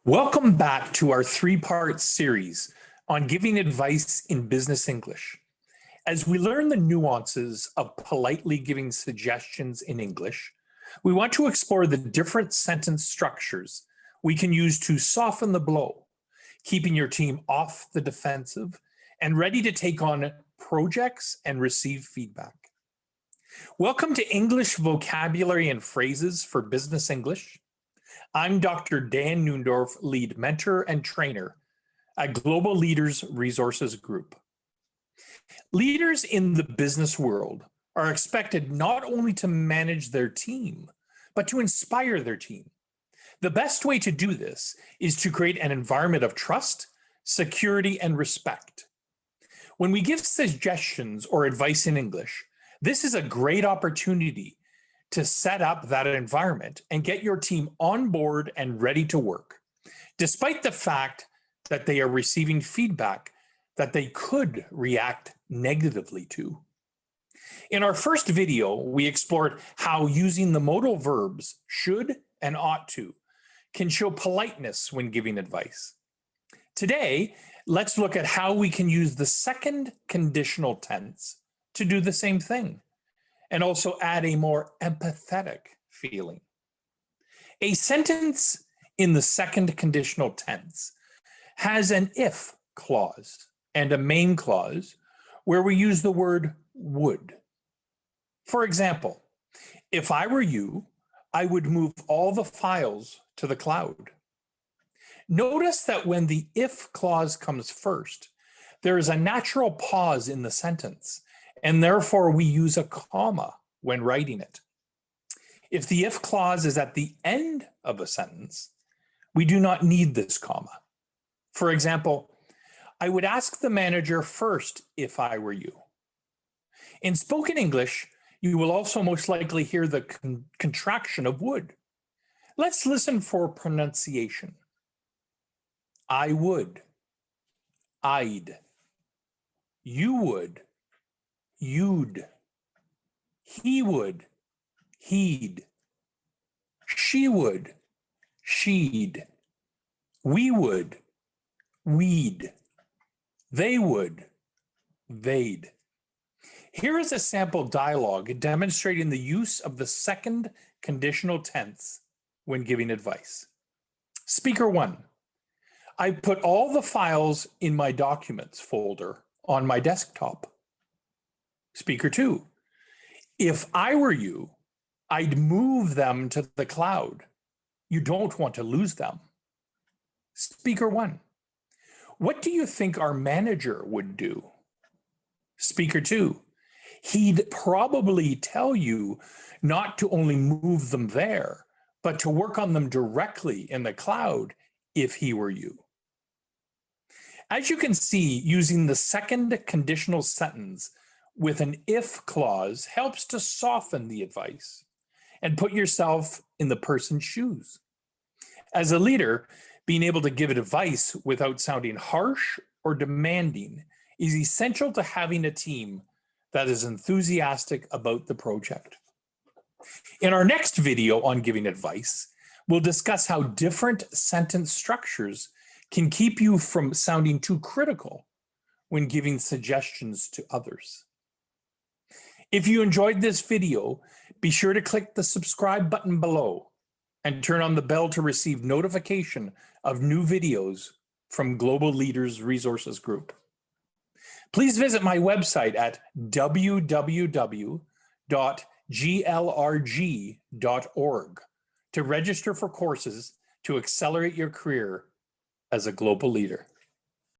Welcome back to our three-part series on giving advice in business English. As we learn the nuances of politely giving suggestions in English, we want to explore the different sentence structures we can use to soften the blow, keeping your team off the defensive and ready to take on projects and receive feedback. Welcome to English Vocabulary and Phrases for Business English. I'm Dr. Dan Neundorf, lead mentor and trainer at Global Leaders Resources Group. Leaders in the business world are expected not only to manage their team, but to inspire their team. The best way to do this is to create an environment of trust, security, and respect. When we give suggestions or advice in English, this is a great opportunity to set up that environment and get your team on board and ready to work, despite the fact that they are receiving feedback that they could react negatively to. In our first video, we explored how using the modal verbs should and ought to can show politeness when giving advice. Today, let's look at how we can use the second conditional tense to do the same thing, and also add a more empathetic feeling. A sentence in the second conditional tense has an if clause and a main clause where we use the word would. For example, if I were you, I would move all the files to the cloud. Notice that when the if clause comes first, there is a natural pause in the sentence, and therefore we use a comma when writing it. If the if clause is at the end of a sentence, we do not need this comma. For example, I would ask the manager first if I were you. In spoken English, you will also most likely hear the contraction of would. Let's listen for pronunciation. I would, I'd, you would, you'd, he would, he'd, she would, she'd, we would, we'd, they would, they'd. Here is a sample dialogue demonstrating the use of the second conditional tense when giving advice. Speaker 1, I put all the files in my documents folder on my desktop. Speaker 2, if I were you, I'd move them to the cloud. You don't want to lose them. Speaker 1, what do you think our manager would do? Speaker 2, he'd probably tell you not to only move them there, but to work on them directly in the cloud if he were you. As you can see, using the second conditional sentence with an if clause helps to soften the advice and put yourself in the person's shoes. As a leader, being able to give advice without sounding harsh or demanding is essential to having a team that is enthusiastic about the project. In our next video on giving advice, we'll discuss how different sentence structures can keep you from sounding too critical when giving suggestions to others. If you enjoyed this video, be sure to click the subscribe button below and turn on the bell to receive notification of new videos from Global Leaders Resources Group. Please visit my website at www.glrg.org to register for courses to accelerate your career as a global leader.